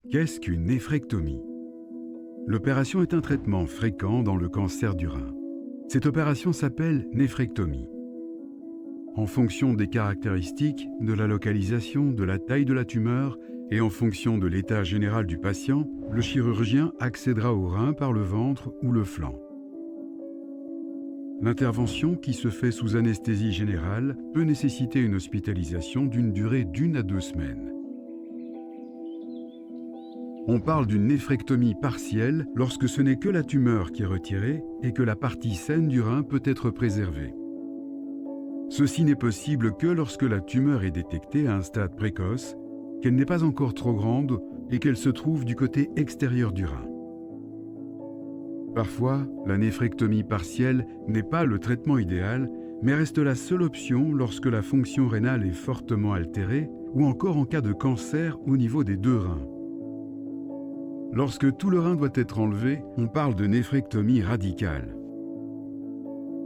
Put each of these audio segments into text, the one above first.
Qu'est-ce qu'une néphrectomie? L'opération est un traitement fréquent dans le cancer du rein. Cette opération s'appelle néphrectomie. En fonction des caractéristiques, de la localisation, de la taille de la tumeur et en fonction de l'état général du patient, le chirurgien accédera au rein par le ventre ou le flanc. L'intervention, qui se fait sous anesthésie générale, peut nécessiter une hospitalisation d'une durée d'1 à 2 semaines. On parle d'une néphrectomie partielle lorsque ce n'est que la tumeur qui est retirée et que la partie saine du rein peut être préservée. Ceci n'est possible que lorsque la tumeur est détectée à un stade précoce, qu'elle n'est pas encore trop grande et qu'elle se trouve du côté extérieur du rein. Parfois, la néphrectomie partielle n'est pas le traitement idéal, mais reste la seule option lorsque la fonction rénale est fortement altérée ou encore en cas de cancer au niveau des 2 reins. Lorsque tout le rein doit être enlevé, on parle de néphrectomie radicale.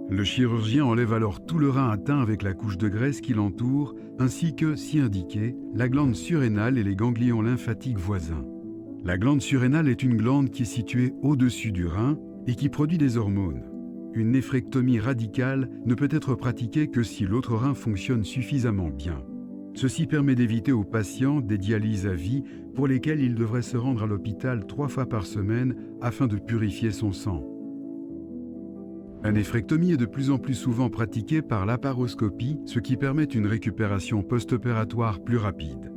Le chirurgien enlève alors tout le rein atteint avec la couche de graisse qui l'entoure, ainsi que, si indiqué, la glande surrénale et les ganglions lymphatiques voisins. La glande surrénale est une glande qui est située au-dessus du rein et qui produit des hormones. Une néphrectomie radicale ne peut être pratiquée que si l'autre rein fonctionne suffisamment bien. Ceci permet d'éviter aux patients des dialyses à vie pour lesquelles il devrait se rendre à l'hôpital 3 fois par semaine afin de purifier son sang. La néphrectomie est de plus en plus souvent pratiquée par laparoscopie, ce qui permet une récupération post-opératoire plus rapide.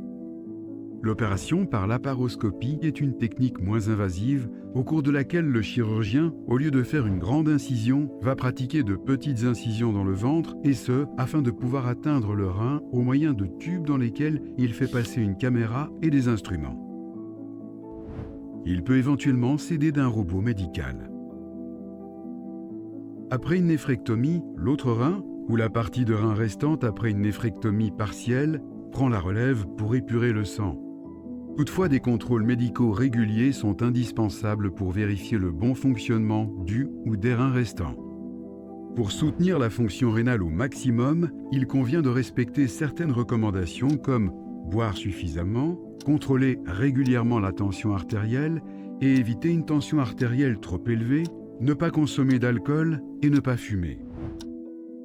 L'opération par laparoscopie est une technique moins invasive au cours de laquelle le chirurgien, au lieu de faire une grande incision, va pratiquer de petites incisions dans le ventre et ce, afin de pouvoir atteindre le rein au moyen de tubes dans lesquels il fait passer une caméra et des instruments. Il peut éventuellement s'aider d'un robot médical. Après une néphrectomie, l'autre rein, ou la partie de rein restante après une néphrectomie partielle, prend la relève pour épurer le sang. Toutefois, des contrôles médicaux réguliers sont indispensables pour vérifier le bon fonctionnement du ou des reins restants. Pour soutenir la fonction rénale au maximum, il convient de respecter certaines recommandations comme boire suffisamment, contrôler régulièrement la tension artérielle et éviter une tension artérielle trop élevée, ne pas consommer d'alcool et ne pas fumer.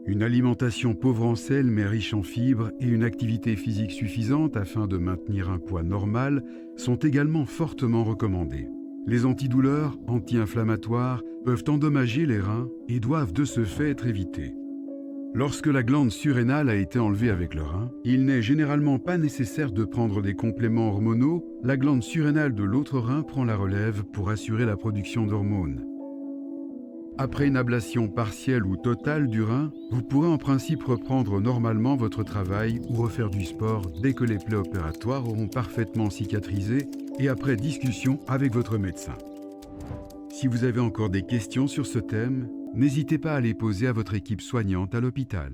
Une alimentation pauvre en sel mais riche en fibres et une activité physique suffisante afin de maintenir un poids normal sont également fortement recommandées. Les antidouleurs, anti-inflammatoires peuvent endommager les reins et doivent de ce fait être évités. Lorsque la glande surrénale a été enlevée avec le rein, il n'est généralement pas nécessaire de prendre des compléments hormonaux, la glande surrénale de l'autre rein prend la relève pour assurer la production d'hormones. Après une ablation partielle ou totale du rein, vous pourrez en principe reprendre normalement votre travail ou refaire du sport dès que les plaies opératoires auront parfaitement cicatrisé et après discussion avec votre médecin. Si vous avez encore des questions sur ce thème, n'hésitez pas à les poser à votre équipe soignante à l'hôpital.